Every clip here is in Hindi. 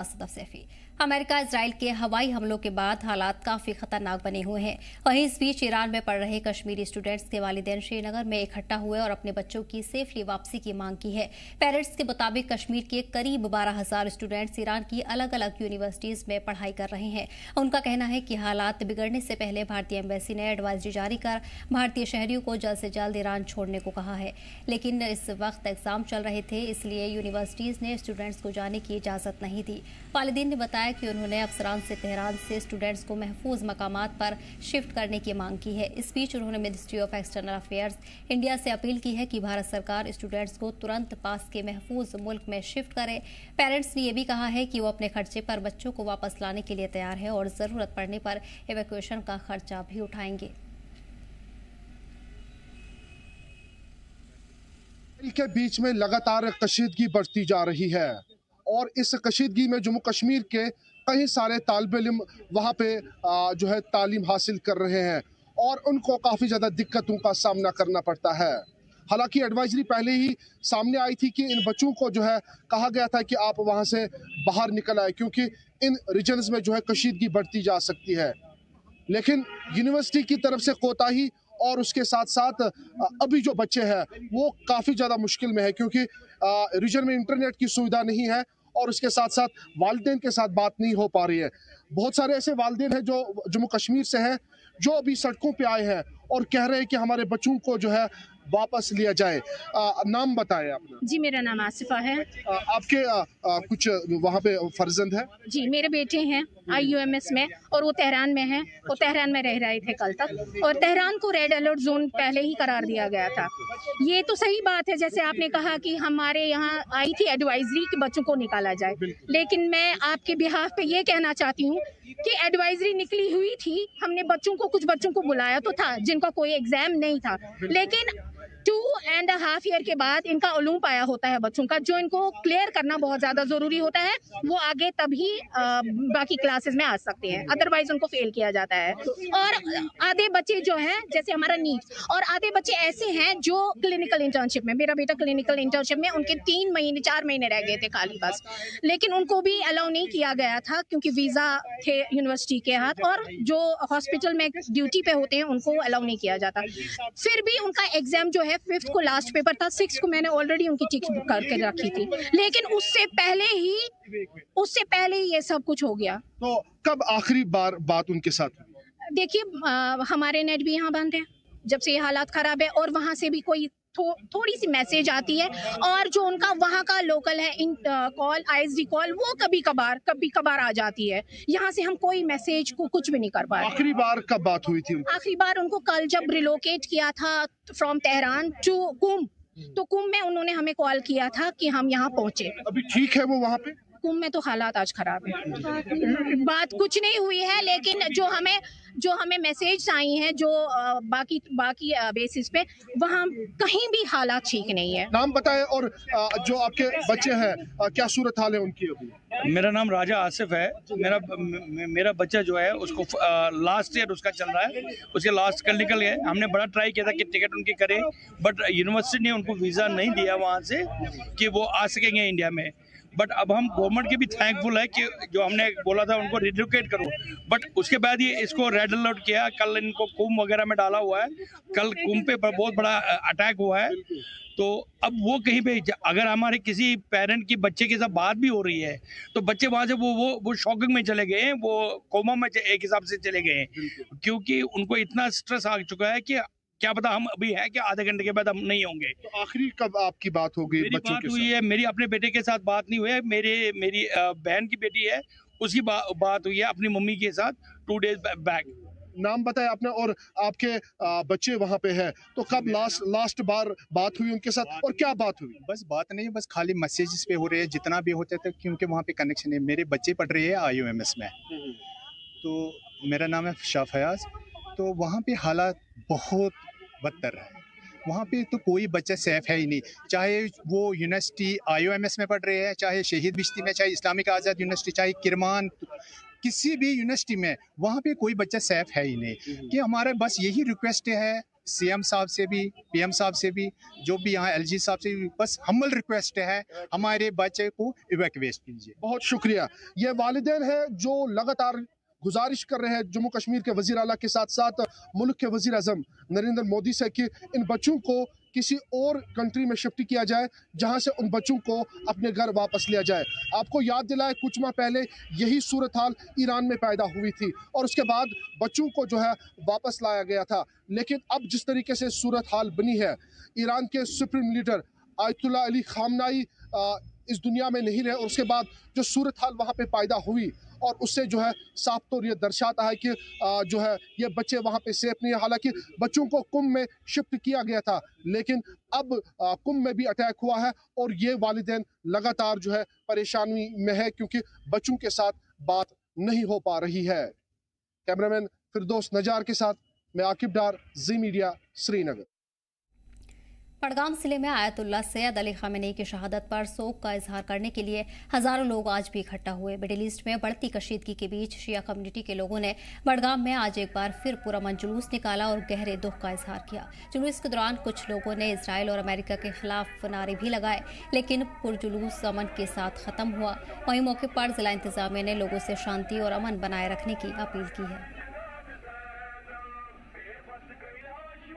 असद सैफी। अमेरिका इजराइल के हवाई हमलों के बाद हालात काफी खतरनाक बने हुए हैं। वहीं इस बीच ईरान में पढ़ रहे कश्मीरी स्टूडेंट्स के वालिदैन श्रीनगर में इकट्ठा हुए और अपने बच्चों की सेफली वापसी की मांग की है। पेरेंट्स के मुताबिक कश्मीर के करीब 12,000 स्टूडेंट्स ईरान की अलग अलग यूनिवर्सिटीज में पढ़ाई कर रहे हैं। उनका कहना है कि हालात बिगड़ने से पहले भारतीय एम्बेसी ने एडवाइजरी जारी कर भारतीय शहरियों को जल्द से जल्द ईरान छोड़ने को कहा है। लेकिन इस वक्त एग्जाम चल रहे थे, इसलिए यूनिवर्सिटीज ने स्टूडेंट्स को जाने की इजाजत नहीं दी। वालिदैन ने बताया कि उन्होंने अफसरान से तेहरान से स्टूडेंट्स को महफूज मकामात पर शिफ्ट करने की मांग की है। इस बीच उन्होंने ministry of external affairs India से अपील की है कि भारत सरकार स्टूडेंट्स को तुरंत पास के महफूज मुल्क में शिफ्ट करे। पेरेंट्स ने यह भी कहा है कि वो अपने खर्चे पर बच्चों को वापस लाने के लिए तैयार है और जरूरत पड़ने पर इवैक्यूएशन का खर्चा भी उठाएंगे। के बीच में लगातार कशीदगी बढ़ती जा रही है और इस कशीदगी में जम्मू कश्मीर के कई सारे तालिब इल्म वहाँ पे जो है तालीम हासिल कर रहे हैं और उनको काफ़ी ज़्यादा दिक्कतों का सामना करना पड़ता है। हालांकि एडवाइजरी पहले ही सामने आई थी कि इन बच्चों को जो है कहा गया था कि आप वहाँ से बाहर निकल आए, क्योंकि इन रीजन्स में जो है कशीदगी बढ़ती जा सकती है। लेकिन यूनिवर्सिटी की तरफ से कोताही और उसके साथ साथ अभी जो बच्चे हैं वो काफ़ी ज़्यादा मुश्किल में है, क्योंकि रीजन में इंटरनेट की सुविधा नहीं है और उसके साथ साथ वालिदैन के साथ बात नहीं हो पा रही है। बहुत सारे ऐसे वालिदैन हैं जो जम्मू कश्मीर से हैं, जो अभी सड़कों पे आए हैं और कह रहे हैं कि हमारे बच्चों को जो है वापस लिया जाए। नाम बताएं अपना। जी, मेरा नाम आसिफा है। आपके कुछ वहाँ पे फर्जंद है? जी, मेरे बेटे हैं IUMS में और वो तेहरान में हैं। वो तेहरान में रह रहे थे कल तक और तेहरान को रेड अलर्ट जोन पहले ही करार दिया गया था। ये तो सही बात है, जैसे आपने कहा कि हमारे यहाँ आई थी एडवाइजरी कि बच्चों को निकाला जाए, लेकिन मैं आपके बिहाफ पे ये कहना चाहती हूँ कि एडवाइजरी निकली हुई थी। हमने कुछ बच्चों को बुलाया तो था जिनका कोई एग्जाम नहीं था, लेकिन 2.5 ईयर के बाद इनका उलूम पाया होता है बच्चों का, जो इनको क्लियर करना बहुत ज्यादा जरूरी होता है। वो आगे तभी बाकी क्लासेस में आ सकते हैं, अदरवाइज उनको फेल किया जाता है। और आधे बच्चे जो हैं, जैसे हमारा नीट, और आधे बच्चे ऐसे हैं जो क्लिनिकल इंटर्नशिप में, मेरा बेटा क्लिनिकल इंटर्नशिप में, उनके 4 महीने रह गए थे खाली बस, लेकिन उनको भी अलाउ नहीं किया गया था क्योंकि वीजा थे यूनिवर्सिटी के हाथ, और जो हॉस्पिटल में ड्यूटी पे होते हैं उनको अलाउ नहीं किया जाता। फिर भी उनका एग्जाम जो है 5th को लास्ट पेपर था, 6th को मैंने ऑलरेडी उनकी टिकट बुक करके रखी थी, लेकिन उससे पहले ही ये सब कुछ हो गया। तो कब आखिरी बार बात उनके साथ हुई? देखिए, हमारे नेट भी यहाँ बंद है जब से ये हालात खराब है, और वहाँ से भी कोई थोड़ी सी मैसेज आती है, और जो उनका वहाँ का लोकल है कॉल, ISD कॉल, वो कभी कभार आ जाती है। यहाँ से हम कोई मैसेज को कुछ भी नहीं कर पा रहे। आखिरी बार कब बात हुई थी? आखिरी बार उनको कल जब रिलोकेट किया था फ्रॉम तेहरान टू कुम, तो कुम में उन्होंने हमें कॉल किया था कि हम यहाँ पहुँचे। अभी ठीक है वो वहाँ पे? कुम में तो हालात आज खराब है, बात कुछ नहीं हुई है, लेकिन जो हमें मैसेज आई हैं, जो बाकी बेसिस पे, वहाँ कहीं भी हालात ठीक नहीं है। नाम बताएं और जो आपके बच्चे हैं क्या सूरत हाल है उनकी अभी? मेरा नाम राजा आसिफ है। मेरा बच्चा जो है उसको लास्ट ईयर उसका चल रहा है, उसके लास्ट कल निकल गए। हमने बड़ा ट्राई किया था कि टिकट उनकी करें, बट यूनिवर्सिटी ने उनको वीज़ा नहीं दिया वहाँ से कि वो आ सकेंगे इंडिया में। बट अब हम गवर्नमेंट के भी थैंकफुल है कि जो हमने बोला था उनको रिलोकेट करो, बट उसके बाद ये इसको रेड अलर्ट किया। कल इनको कुंभ वगैरह में डाला हुआ है, कल कुंभ पे बहुत बड़ा अटैक हुआ है। तो अब वो कहीं पे अगर हमारे किसी पेरेंट की बच्चे के साथ बात भी हो रही है तो बच्चे वहाँ से वो शॉकिंग में चले गए हैं, वो कोमा में एक हिसाब से चले गए हैं, क्योंकि उनको इतना स्ट्रेस आ चुका है कि क्या पता हम अभी है कि आधे घंटे के बाद हम नहीं होंगे। तो आखिरी कब आपकी बात हो गई बच्चों के साथ? हुई है मेरी अपने बेटे के साथ बात नहीं हुई है, मेरी बहन की बेटी है उसकी बात हुई है अपनी मम्मी के साथ 2 डेज बैक। नाम बताएं अपना और आपके बच्चे वहाँ पे हैं, तो कब लास्ट बार बात हुई उनके साथ और क्या बात हुई? बस बात नहीं, बस खाली मैसेजेस पे हो रहे हैं जितना भी होते थे, क्योंकि वहाँ पे कनेक्शन है। मेरे बच्चे पढ़ रहे हैं IUMS में, तो मेरा नाम है शाह फयाज। तो वहाँ पे हालात बहुत बदतर है। वहाँ पे तो कोई बच्चा सेफ है ही नहीं, चाहे वो यूनिवर्सिटी IUMS में पढ़ रहे हैं, चाहे शहीद बिश्ती में, चाहे इस्लामिक आज़ाद यूनिवर्सिटी, चाहे किरमान, किसी भी यूनिवर्सिटी में, वहाँ पे कोई बच्चा सेफ है ही नहीं। कि हमारा बस यही रिक्वेस्ट है सीएम साहब से भी, पीएम साहब से भी, जो भी यहाँ एलजी साहब से भी, बस हम्बल रिक्वेस्ट है, हमारे बच्चे को इवैक्यूएट कीजिए। बहुत शुक्रिया। ये वालिदैन हैं जो लगातार गुजारिश कर रहे हैं जम्मू कश्मीर के वजीर आला के साथ साथ मुल्क के वजीर आजम नरेंद्र मोदी से कि इन बच्चों को किसी और कंट्री में शिफ्ट किया जाए जहां से उन बच्चों को अपने घर वापस लिया जाए। आपको याद दिलाए कुछ माह पहले यही सूरत हाल ईरान में पैदा हुई थी और उसके बाद बच्चों को जो है वापस लाया गया था। लेकिन अब जिस तरीके से सूरत हाल बनी है, ईरान के सुप्रीम लीडर आयतुल्लाह अली खामनाई इस दुनिया में नहीं रहे और उसके बाद जो सूरत हाल वहाँ पे पैदा हुई और उससे जो है साफ तौर ये दर्शाता है कि जो है ये बच्चे वहाँ पे सेफ नहीं है। हालांकि बच्चों को कुंभ में शिफ्ट किया गया था, लेकिन अब कुंभ में भी अटैक हुआ है और ये वालिदैन लगातार जो है परेशानी में है क्योंकि बच्चों के साथ बात नहीं हो पा रही है। कैमरामैन फिरदौस नजार के साथ मैं आकिब डार, जी मीडिया, श्रीनगर। बड़गाम जिले में आयतुल्लाह सैयद अली खामेनी की शहादत पर शोक का इजहार करने के लिए हजारों लोग आज भी इकट्ठा हुए। मिडिल ईस्ट में बढ़ती कशीदगी के बीच शिया कम्युनिटी के लोगों ने बड़गाम में आज एक बार फिर पुरअमन जुलूस निकाला और गहरे दुख का इजहार किया। जुलूस के दौरान कुछ लोगों ने इजराइल और अमेरिका के खिलाफ नारे भी लगाए, लेकिन पुरजुलूस अमन के साथ खत्म हुआ। वहीं मौके पर जिला इंतजामिया ने लोगों से शांति और अमन बनाए रखने की अपील की है।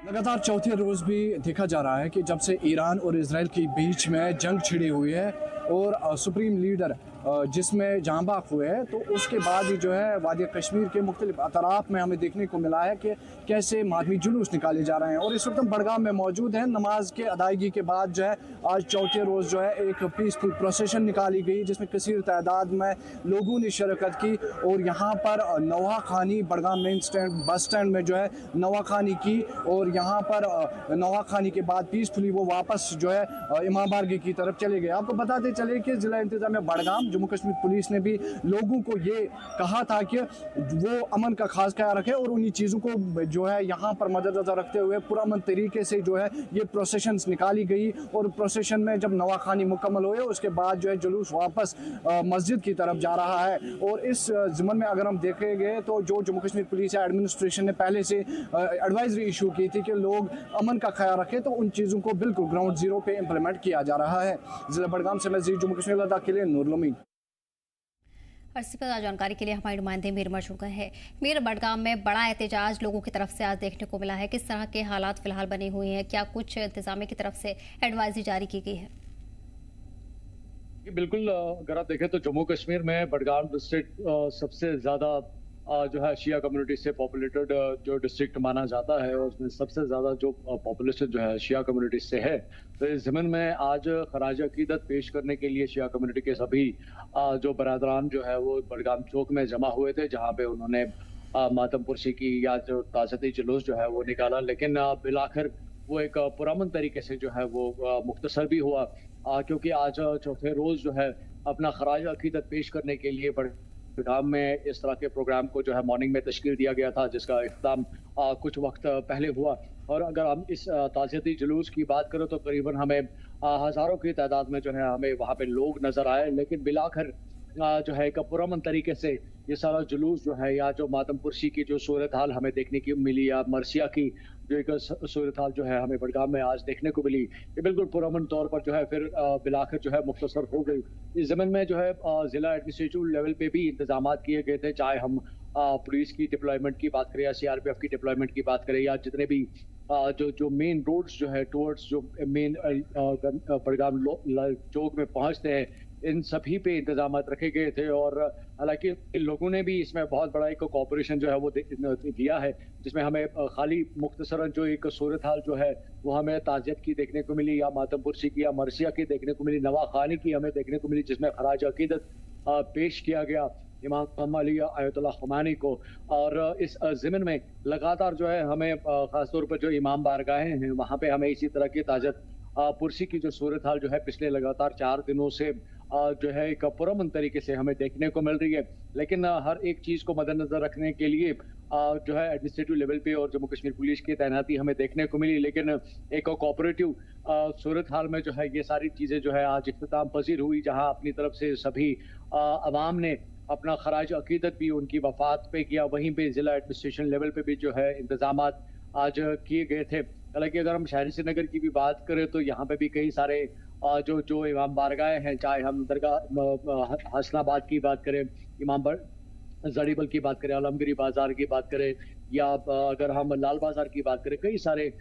लगातार चौथे रोज भी देखा जा रहा है कि जब से ईरान और इजराइल के बीच में जंग छिड़ी हुई है और सुप्रीम लीडर जिसमें जाँ बाक हुए हैं, तो उसके बाद ही जो है वादी कश्मीर के मुख्तलिफ अतराफ में हमें देखने को मिला है कि कैसे मातमी जुलूस निकाले जा रहे हैं। और इस वक्त हम बड़गाम में मौजूद हैं। नमाज के अदायगी के बाद जो है आज चौथे रोज़ जो है एक पीसफुल प्रोसेशन निकाली गई जिसमें कसीर तादाद में लोगों ने शिरकत की और यहाँ पर नवा खानी Budgam main stand bus stand में जो है नवा खानी की और यहाँ पर नवा खानी के बाद पीसफुली वो वापस जो है इमाम बारगाह की तरफ चले गए। आपको बताते चले कि जिला इंतजामिया बड़गाम जम्मू कश्मीर पुलिस ने भी लोगों को ये कहा था कि वो अमन का खास ख्याल रखें और उन्हीं चीज़ों को जो है यहाँ पर मद्देनजर रखते हुए पुरअमन तरीके से जो है ये प्रोसेशंस निकाली गई और प्रोसेशन में जब नवाखानी मुकम्मल हुए उसके बाद जो है जुलूस वापस मस्जिद की तरफ जा रहा है। और इस ज़िम्मन में अगर हम देखेंगे तो जो जम्मू कश्मीर पुलिस या एडमिनिस्ट्रेशन ने पहले से एडवाइजरी इशू की थी कि लोग अमन का ख्याल रखें, तो उन चीज़ों को बिल्कुल ग्राउंड जीरो पे इम्प्लीमेंट किया जा रहा है। जिला बड़गाम से मैं जम्मू कश्मीर लद्दाख के लिए नूरुल उम्मीद। और इसी पर जानकारी के लिए हमारे नुमाइंदे मीर मौजूद हैं। मीर, बड़गाम में बड़ा एहतजाज लोगों की तरफ से आज देखने को मिला है, किस तरह के हालात फिलहाल बने हुए हैं? क्या कुछ इंतजामिया की तरफ से एडवाइजरी जारी की गई है? बिल्कुल, अगर आप देखें तो जम्मू कश्मीर में बड़गाम डिस्ट्रिक्ट सबसे ज़्यादा जो है शिया कम्युनिटी से पॉपुलेटेड जो डिस्ट्रिक्ट माना जाता है और उसमें सबसे ज़्यादा जो पॉपुलेशन जो है शिया कम्युनिटी से है। तो इस ज़मीन में आज खराज अकीदत पेश करने के लिए शिया कम्युनिटी के सभी जो बरादरान जो है वो बड़गाम चौक में जमा हुए थे, जहाँ पे उन्होंने मातम पुरसी की या जो ताज़ती जुलूस जो है वो निकाला। लेकिन बिलाखिर वो एक पुरअमन तरीके से जो है वो मुख्तसर भी हुआ, क्योंकि आज चौथे रोज़ जो है अपना खराज अकीदत पेश करने के लिए बड़गाम में इस तरह के प्रोग्राम को जो है मॉर्निंग में तश्कील दिया गया था, जिसका इख्तिताम कुछ वक्त पहले हुआ। और अगर हम इस ताज़ियती जुलूस की बात करें तो करीबन हमें हज़ारों की तादाद में जो है हमें वहाँ पे लोग नज़र आए। लेकिन बिलाखिर जो है एक पुरअमन तरीके से ये सारा जुलूस जो है या जो मातम पुरसी की जो सूरत हाल हमें देखने की मिली या मरसिया की जो एक सूरत हाल जो है हमें बड़गाम में आज देखने को मिली, ये बिल्कुल पुरअमन तौर पर जो है फिर बिलाखिर जो है मुख्तसर हो गई। इस ज़मीन में जो है ज़िला एडमिनिस्ट्रेटिव लेवल पे भी इंतजाम किए गए थे, चाहे हम पुलिस की डिप्लॉयमेंट की बात करें या CRPF की डिप्लॉयमेंट की बात करें या जितने भी जो मेन रोड्स जो है टुवर्ड्स जो मेन बड़गाम चौक में पहुंचते हैं, इन सभी पे इंतजाम रखे गए थे। और हालांकि लोगों ने भी इसमें बहुत बड़ा एक कोऑपरेशन जो है वो दिया है, जिसमें हमें खाली मुख्तसरन जो एक सूरत हाल जो है वो हमें ताज़ियत की देखने को मिली या मातम पुरसी की या मरसिया की देखने को मिली, नवा खानी की हमें देखने को मिली, जिसमें खराज अकीदत पेश किया गया इमाम अली आयतुल्लाह ख़ुमानी को। और इस ज़मीन में लगातार जो है हमें ख़ासतौर पर जो इमाम बारगाहें हैं वहाँ पे हमें इसी तरह की ताज़ियत पुरसी की जो सूरत हाल जो है पिछले लगातार 4 दिनों से जो है एक पुरअमन तरीके से हमें देखने को मिल रही है। लेकिन हर एक चीज़ को मद्देनजर रखने के लिए जो है एडमिनिस्ट्रेटिव लेवल पे और जम्मू कश्मीर पुलिस की तैनाती हमें देखने को मिली। लेकिन एक कोऑपरेटिव सूरत हाल में जो है ये सारी चीज़ें जो है आज इख्तिताम पजीर हुई, जहाँ अपनी तरफ से सभी अवाम ने अपना खराज अकीदत भी उनकी वफात पे किया। वहीं पे ज़िला एडमिनिस्ट्रेशन लेवल पे भी जो है इंतजामात आज किए गए थे। हालांकि अगर हम शहरी श्रीनगर की भी बात करें तो यहाँ पे भी कई सारे जो जो इमाम बारगाहें हैं, चाहे हम दरगाह हसनाबाद की बात करें, इमाम जरीबल की बात करें, आलमगीरी बाजार की बात करें, या अगर हम लाल बाजार की बात करें, कई सारे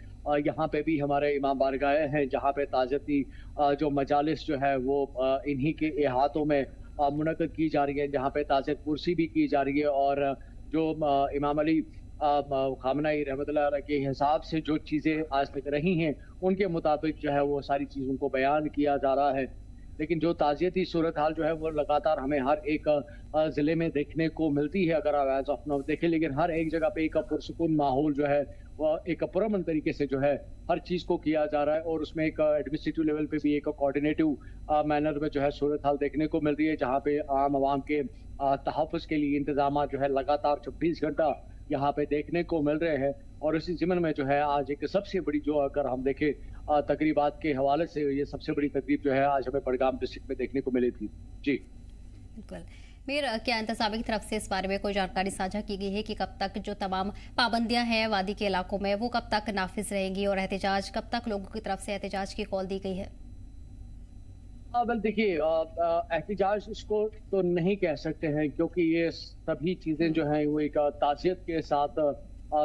यहाँ पे भी हमारे इमाम बारगाहें हैं जहाँ पे ताज़ियती जो मजालिस जो है वो इन्हीं के इहातों में मुनक़्क़द की जा रही है, जहाँ पे ताज़ियत कुर्सी भी की जा रही है। और जो इमाम अली खामनाई रहमतुल्लाह अलैह के हिसाब से जो चीज़ें आज तक रही हैं उनके मुताबिक जो है वो सारी चीज़ों को बयान किया जा रहा है। लेकिन जो ताज़ियती सूरत हाल जो है वो लगातार हमें हर एक ज़िले में देखने को मिलती है, अगर आप एज ऑफ नाउ देखें। लेकिन हर एक जगह पे एक पुरसुकून माहौल जो है वह एक पुरअमन तरीके से जो है हर चीज़ को किया जा रहा है, और उसमें एक एडमिनिस्ट्रेटिव लेवल पे भी एक कोऑर्डिनेटिव मैनर में जो है सूरत हाल देखने को मिल रही है, जहाँ पे आम आवाम के तहफ़्फ़ुज़ के लिए इंतजाम जो है लगातार 24 घंटा यहाँ पे देखने को मिल रहे हैं। और इसी ज़िम्न में जो है आज एक सबसे बड़ी जो अगर हम देखें तकरीबात के हवाले से ये सबसे बड़ी तकरीब जो है आज हमें बडगाम डिस्ट्रिक्ट में देखने को मिली थी। जी बिल्कुल। मीर, क्या इंतजामिया की तरफ से इस बारे में कोई जानकारी साझा की गई है कि कब तक जो तमाम पाबंदियां हैं वादी के इलाकों में वो कब तक नाफिज रहेंगी, और एहतजाज कब तक लोगों की तरफ से एहतजाज की कॉल दी गई है? वेल देखिए, एहतजाज इसको तो नहीं कह सकते हैं, क्योंकि ये सभी चीज़ें जो हैं वो एक ताज़ियत के साथ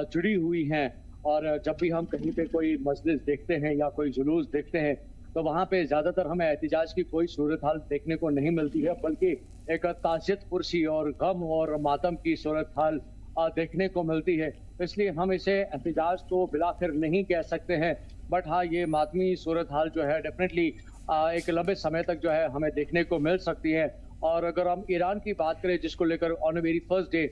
जुड़ी हुई हैं। और जब भी हम कहीं पे कोई मजलिस देखते हैं या कोई जुलूस देखते हैं तो वहाँ पे ज़्यादातर हमें एहतजाज की कोई सूरत हाल देखने को नहीं मिलती है, बल्कि एक ताज़ियत पुरसी और गम और मातम की सूरत हाल देखने को मिलती है। इसलिए हम इसे एहतजाज तो बिलाखिर नहीं कह सकते हैं, बट हाँ ये मातमी सूरत हाल जो है डेफिनेटली एक लंबे समय तक जो है हमें देखने को मिल सकती है। और अगर हम ईरान की बात करें, जिसको लेकर on the very first day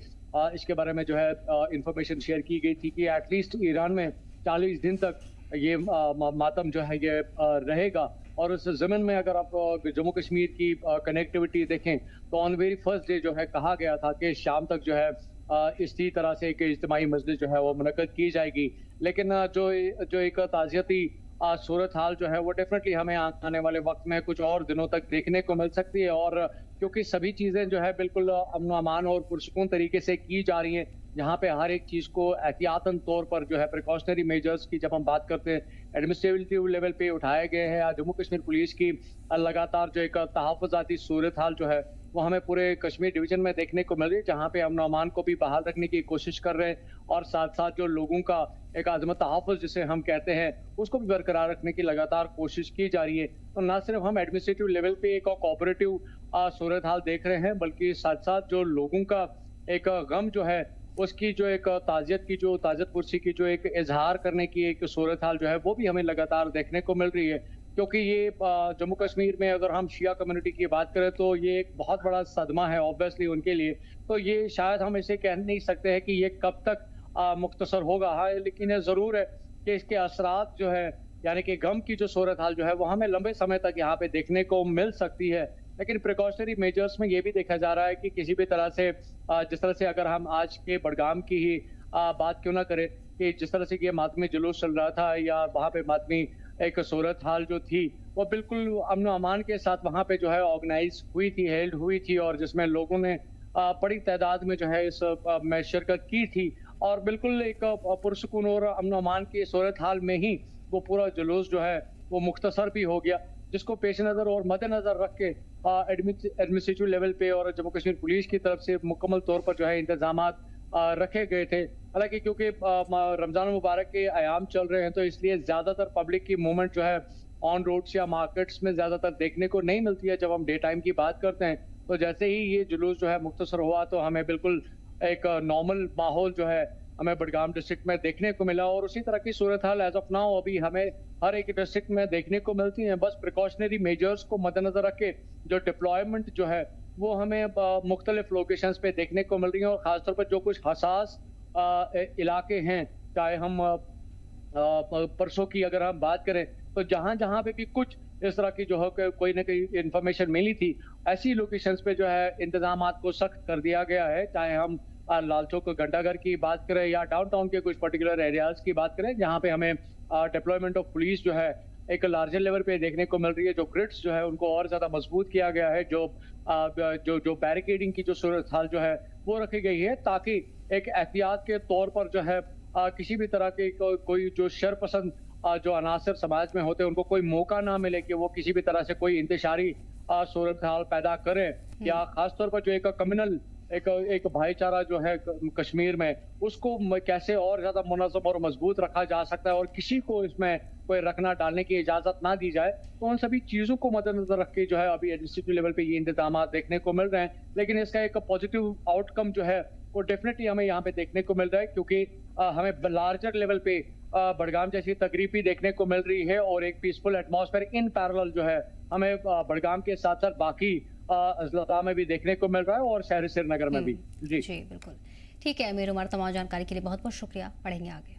इसके बारे में जो है इंफॉर्मेशन शेयर की गई थी कि एटलीस्ट ईरान में 40 दिन तक ये मातम जो है ये रहेगा। और उस ज़मीन में अगर आप जम्मू कश्मीर की कनेक्टिविटी देखें तो ऑन वेरी फर्स्ट डे जो है कहा गया था कि शाम तक जो है इसी तरह से एक इज्तिमाई मजलिस जो है वो मुनक़्क़द की जाएगी। लेकिन जो एक ताज़ियती सूरत हाल जो है वो डेफिनेटली हमें आने वाले वक्त में कुछ और दिनों तक देखने को मिल सकती है। और क्योंकि सभी चीज़ें जो है बिल्कुल अमन अमान और पुरसुकून तरीके से की जा रही हैं, यहाँ पे हर एक चीज़ को एहतियातन तौर पर जो है प्रिकॉशनरी मेजर्स की जब हम बात करते हैं एडमिनिस्ट्रेटिव लेवल पे उठाए गए हैं। जम्मू कश्मीर पुलिस की लगातार जो एक तहफ़्फ़ुज़ाती सूरत हाल जो है वो हमें पूरे कश्मीर डिवीज़न में देखने को मिल रही है, जहाँ पे अमन अमान को भी बहाल रखने की कोशिश कर रहे हैं, और साथ साथ जो लोगों का एक आज़मत तहफ़्फ़ुज़ जिसे हम कहते हैं उसको भी बरकरार रखने की लगातार कोशिश की जा रही है। तो न सिर्फ हम एडमिनिस्ट्रेटिव लेवल पे एक कोऑपरेटिव सूरत हाल देख रहे हैं, बल्कि साथ साथ जो लोगों का एक गम जो है उसकी जो एक ताज़ियत पुरसी की जो एक इजहार करने की एक सूरत हाल जो है वो भी हमें लगातार देखने को मिल रही है। क्योंकि ये जम्मू कश्मीर में अगर हम शिया कम्युनिटी की बात करें तो ये एक बहुत बड़ा सदमा है ऑब्वियसली उनके लिए। तो ये शायद हम इसे कह नहीं सकते हैं कि ये कब तक मुख्तसर होगा। हाँ, लेकिन ये ज़रूर है कि इसके असरात जो है यानी कि गम की जो सूरत हाल जो है वो हमें लंबे समय तक यहाँ पे देखने को मिल सकती है। लेकिन प्रिकॉशनरी मेजर्स में ये भी देखा जा रहा है कि किसी भी तरह से जिस तरह से अगर हम आज के बडगाम की ही बात क्यों ना करें कि जिस तरह से ये मातमी जुलूस चल रहा था या वहाँ पे मातमी एक सूरत हाल जो थी वो बिल्कुल अमन अमान के साथ वहाँ पे जो है ऑर्गेनाइज हुई थी, हेल्ड हुई थी, और जिसमें लोगों ने बड़ी तादाद में जो है इस में शिरकत की थी। और बिल्कुल एक पुरसुकून और अमन अमान की सूरत हाल में ही वो पूरा जुलूस जो है वो मुख्तसर भी हो गया, जिसको पेश नज़र और मद्देनज़र रख के एडमिनिस्ट्रेटिव लेवल पे और जम्मू कश्मीर पुलिस की तरफ से मुकम्मल तौर पर जो है इंतजामात रखे गए थे। हालांकि क्योंकि रमज़ान मुबारक के आयाम चल रहे हैं तो इसलिए ज़्यादातर पब्लिक की मूवमेंट जो है ऑन रोड्स या मार्केट्स में ज़्यादातर देखने को नहीं मिलती है। जब हम डे टाइम की बात करते हैं तो जैसे ही ये जुलूस जो है मुख्तसर हुआ तो हमें बिल्कुल एक नॉर्मल माहौल जो है हमें बडगाम डिस्ट्रिक्ट में देखने को मिला। और उसी तरह की सूरत हाल एज ऑफ नाउ अभी हमें हर एक डिस्ट्रिक्ट में देखने को मिलती है। बस प्रिकॉशनरी मेजर्स को मद्देनजर रख के जो डिप्लॉयमेंट जो है वो हमें मुख्तलिफ लोकेशंस पे देखने को मिल रही है। और ख़ासतौर पर जो कुछ हसास इलाके हैं, चाहे हम परसों की अगर हम बात करें तो जहाँ पे भी कुछ इस तरह की जो है कोई ना कोई इन्फॉर्मेशन मिली थी, ऐसी लोकेशंस पे जो है इंतजामात को सख्त कर दिया गया है। चाहे हम लाल चौक घंटाघर की बात करें या डाउनटाउन के कुछ पर्टिकुलर एरियाज की बात करें, जहाँ पे हमें डिप्लॉयमेंट ऑफ पुलिस जो है एक लार्जर लेवल पे देखने को मिल रही है। जो ग्रिड्स जो है उनको और ज़्यादा मजबूत किया गया है, जो बैरिकेडिंग की जो सूरत हाल जो है वो रखी गई है, ताकि एक एहतियात के तौर पर जो है किसी भी तरह के कोई जो शरपसंद जो अनासर समाज में होते हैं उनको कोई मौका ना मिले कि वो किसी भी तरह से कोई इंतशारी सूरत हाल पैदा करें, या खासतौर पर जो एक कम्युनल एक भाईचारा जो है कश्मीर में, उसको कैसे और ज्यादा मुनज़्ज़म और मजबूत रखा जा सकता है और किसी को इसमें कोई रखना डालने की इजाजत ना दी जाए। तो उन सभी चीजों को मद्देनजर रख के जो है अभी इंस्टीट्यूट लेवल पे ये इंतजाम देखने को मिल रहे हैं, लेकिन इसका एक पॉजिटिव आउटकम जो है वो डेफिनेटली हमें यहाँ पे देखने को मिल रहा है, क्योंकि हमें लार्जर लेवल पे बडगाम जैसी तकरीब भी देखने को मिल रही है और एक पीसफुल एटमॉस्फेयर इन पैरेलल जो है हमें बडगाम के साथ साथ बाकी अजला में भी देखने को मिल रहा है और शहर श्रीनगर में भी। जी बिल्कुल ठीक है अमीर उमर, तमाम जानकारी के लिए बहुत बहुत शुक्रिया। पढ़ेंगे आगे।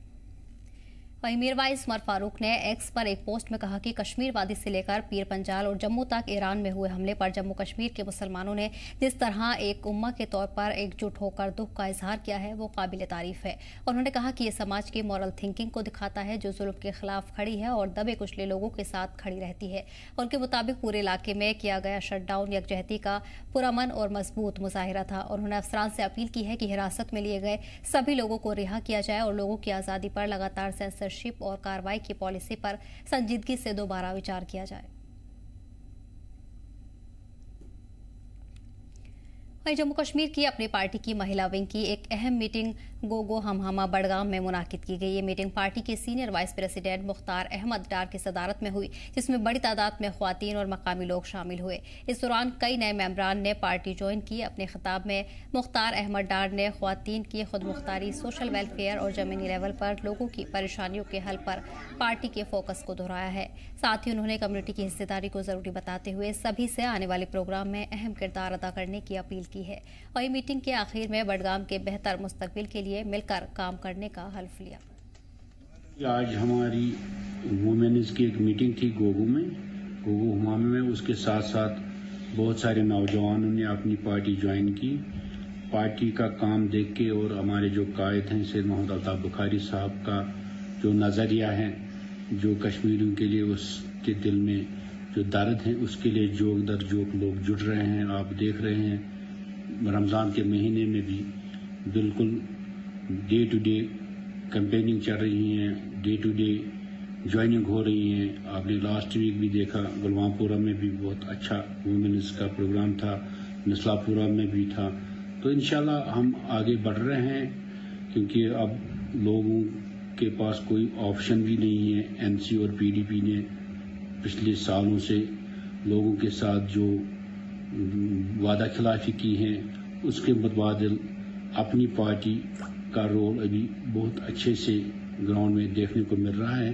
वहीं मीरवाइज उमर फारूक ने एक्स पर एक पोस्ट में कहा कि कश्मीर वादी से लेकर पीर पंजाल और जम्मू तक ईरान में हुए हमले पर जम्मू कश्मीर के मुसलमानों ने जिस तरह एक उम्मा के तौर पर एकजुट होकर दुख का इजहार किया है वो काबिल तारीफ है। उन्होंने कहा कि ये समाज की मॉरल थिंकिंग को दिखाता है जो जुल्म के खिलाफ खड़ी है और दबे कुचले लोगों के साथ खड़ी रहती है। उनके मुताबिक पूरे इलाके में किया गया शटडाउन यकजहती का पुरअमन और मजबूत मुजाहिरा था। उन्होंने अफसरान से अपील की है कि हिरासत में लिए गए सभी लोगों को रिहा किया जाए और लोगों की आज़ादी पर लगातार सेंसरशिप और कार्रवाई की पॉलिसी पर संजीदगी से दोबारा विचार किया जाए। वहीं जम्मू कश्मीर की अपनी पार्टी की महिला विंग की एक अहम मीटिंग गोगो हमहामा बडगाम में मुनाकिद की गई। ये मीटिंग पार्टी के senior vice president Mukhtar Ahmad Dar की सदारत में हुई, जिसमें बड़ी तादाद में ख्वातीन और मकामी लोग शामिल हुए। इस दौरान कई नए मेंबरान ने पार्टी ज्वाइन की। अपने खिताब में मुख्तार अहमद डार ने ख्वातीन की खुद मुख्तारी, सोशल वेलफेयर और जमीनी लेवल पर लोगों की परेशानियों के हल पर पार्टी के फोकस को दोहराया है। साथ ही उन्होंने कम्युनिटी की हिस्सेदारी को जरूरी बताते हुए सभी से आने वाले प्रोग्राम में अहम किरदार अदा करने की अपील की है। वहीं मीटिंग के आखिर में बडगाम के बेहतर मुस्तकबिल के लिए मिलकर काम करने का हल्फ लिया। आज हमारी वुमेन्स की एक मीटिंग थी गोगो हुमामे में। उसके साथ साथ बहुत सारे नौजवानों ने अपनी पार्टी ज्वाइन की। पार्टी का काम देख के और हमारे जो कायद हैं सैयद मोहम्मद अल्ताफ बुखारी साहब का जो नज़रिया है, जो कश्मीरियों के लिए उसके दिल में जो दर्द है उसके लिए जोक दर जोक लोग जुड़ रहे हैं। आप देख रहे हैं रमज़ान के महीने में भी बिल्कुल डे टू डे कैंपेनिंग चल रही है, डे टू डे ज्वाइनिंग हो रही है। आपने लास्ट वीक भी देखा गुलवामपुरा में भी बहुत अच्छा वुमेन्स का प्रोग्राम था, नस्लापुरा में भी था। तो इंशाल्लाह हम आगे बढ़ रहे हैं, क्योंकि अब लोगों के पास कोई ऑप्शन भी नहीं है। एनसी और पीडीपी ने पिछले सालों से लोगों के साथ जो वादा खिलाफी की है उसके मुतबादिल अपनी पार्टी का रोल अभी बहुत अच्छे से ग्राउंड में देखने को मिल रहा है।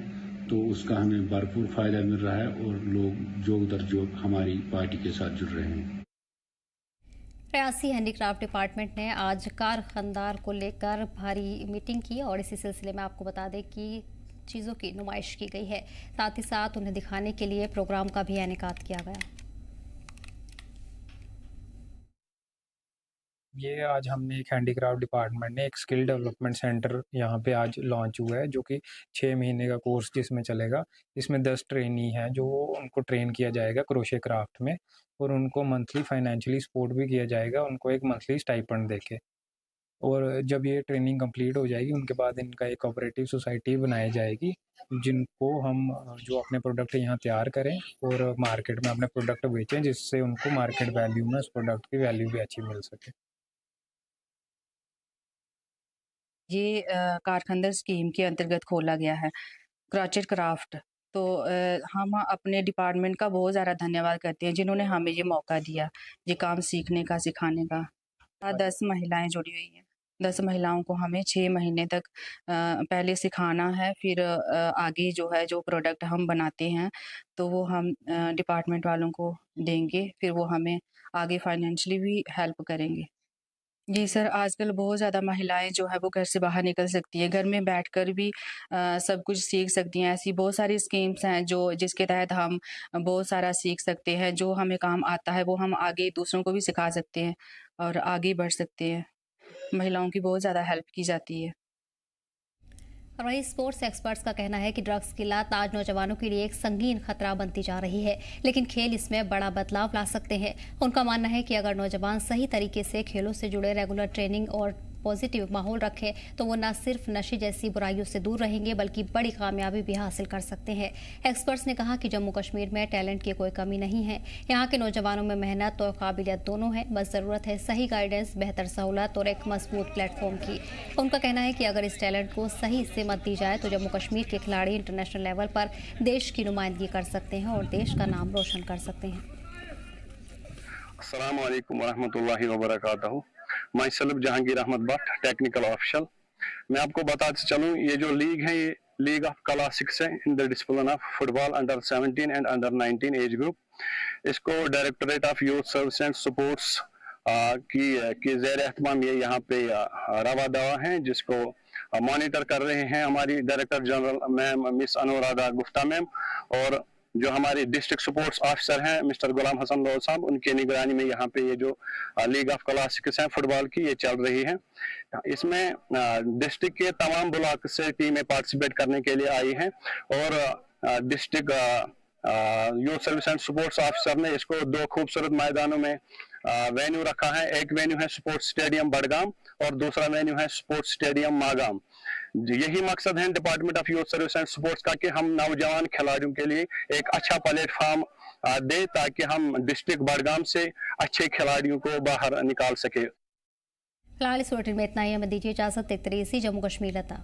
तो उसका हमें भरपूर फायदा मिल रहा है और लोग जोक दर जोक हमारी पार्टी के साथ जुड़ रहे हैं। रियासी हैंडीक्राफ्ट डिपार्टमेंट ने आज कारखानदार को लेकर भारी मीटिंग की और इसी सिलसिले में आपको बता दें कि चीज़ों की नुमाइश की गई है। साथ ही साथ उन्हें दिखाने के लिए प्रोग्राम का भी इनेकाद किया गया। ये आज हमने एक हैंडीक्राफ्ट डिपार्टमेंट ने एक स्किल डेवलपमेंट सेंटर यहाँ पे आज लॉन्च हुआ है, जो कि 6 महीने का कोर्स जिसमें चलेगा। इसमें 10 ट्रेनी हैं जो उनको ट्रेन किया जाएगा क्रोशे क्राफ्ट में, और उनको मंथली फाइनेंशियली सपोर्ट भी किया जाएगा, उनको एक मंथली स्टाइपेंड देके। और जब ये ट्रेनिंग कंप्लीट हो जाएगी उनके बाद इनका एक कोऑपरेटिव सोसाइटी बनाई जाएगी, जिनको हम जो अपने प्रोडक्ट यहाँ तैयार करें और मार्केट में अपने प्रोडक्ट बेचें, जिससे उनको मार्केट वैल्यू में उस प्रोडक्ट की वैल्यू भी अच्छी मिल सके। ये कारखानदार स्कीम के अंतर्गत खोला गया है क्रोचेट क्राफ्ट। तो हम अपने डिपार्टमेंट का बहुत ज़्यादा धन्यवाद करते हैं जिन्होंने हमें ये मौका दिया ये काम सीखने का, सिखाने का। 10 महिलाएं जुड़ी हुई हैं। 10 महिलाओं को हमें 6 महीने तक पहले सिखाना है, फिर आगे जो है जो प्रोडक्ट हम बनाते हैं तो वो हम डिपार्टमेंट वालों को देंगे, फिर वो हमें आगे फाइनेंशियली भी हेल्प करेंगे। जी सर, आजकल बहुत ज़्यादा महिलाएं जो है वो घर से बाहर निकल सकती हैं, घर में बैठकर भी सब कुछ सीख सकती हैं। ऐसी बहुत सारी स्कीम्स हैं जो जिसके तहत हम बहुत सारा सीख सकते हैं। जो हमें काम आता है वो हम आगे दूसरों को भी सिखा सकते हैं और आगे बढ़ सकते हैं। महिलाओं की बहुत ज़्यादा हेल्प की जाती है। वहीं स्पोर्ट्स एक्सपर्ट्स का कहना है कि ड्रग्स की लत आज नौजवानों के लिए एक संगीन खतरा बनती जा रही है, लेकिन खेल इसमें बड़ा बदलाव ला सकते हैं। उनका मानना है कि अगर नौजवान सही तरीके से खेलों से जुड़े रेगुलर ट्रेनिंग और पॉजिटिव माहौल रखें तो वो न सिर्फ नशे जैसी बुराइयों से दूर रहेंगे बल्कि बड़ी कामयाबी भी हासिल कर सकते हैं। एक्सपर्ट्स ने कहा कि जम्मू कश्मीर में टैलेंट की कोई कमी नहीं है। यहाँ के नौजवानों में मेहनत और काबिलियत दोनों है, बस ज़रूरत है सही गाइडेंस, बेहतर सहूलत और एक मजबूत प्लेटफॉर्म की। उनका कहना है कि अगर इस टैलेंट को सही सेमत दी जाए तो जम्मू कश्मीर के खिलाड़ी इंटरनेशनल लेवल पर देश की नुमाइंदगी कर सकते हैं और देश का नाम रोशन कर सकते हैं। अस्सलाम वालेकुम वरहमतुल्लाहि वबरकातुहू। Myself Jahangir Ahmad Bhat, technical official. मैं आपको बताते चलूँ, ये जो लीग है ये लीग ऑफ क्लासिक्स है in the discipline of football under 17 and under 19 age group. इसको directorate of youth service and sports की ज़ेर एहतमाम ये यहाँ पे रवा दवा है, जिसको मॉनिटर कर रहे हैं हमारी director general ma'am miss Anuradha Gupta ma'am, और जो हमारे डिस्ट्रिक्ट स्पोर्ट्स ऑफिसर हैं मिस्टर गुलाम हसन लोल साहब, उनके निगरानी में यहाँ पे ये जो लीग ऑफ क्लासिक्स हैं फुटबॉल की ये चल रही है। इसमें डिस्ट्रिक्ट के तमाम ब्लॉक से टीमें पार्टिसिपेट करने के लिए आई हैं और district youth service and sports officer ने इसको 2 खूबसूरत मैदानों में वेन्यू रखा है। एक वेन्यू है स्पोर्ट्स स्टेडियम बडगाम और दूसरा वेन्यू है स्पोर्ट्स स्टेडियम मागाम। यही मकसद है department of youth service and sports का कि हम नौजवान खिलाड़ियों के लिए एक अच्छा प्लेटफॉर्म दे ताकि हम डिस्ट्रिक्ट बडगाम से अच्छे खिलाड़ियों को बाहर निकाल सके। फिलहाल इस बुलेटिन में इतना ही, हमें दीजिए इजाजत। देखते रहिए जम्मू कश्मीर लता।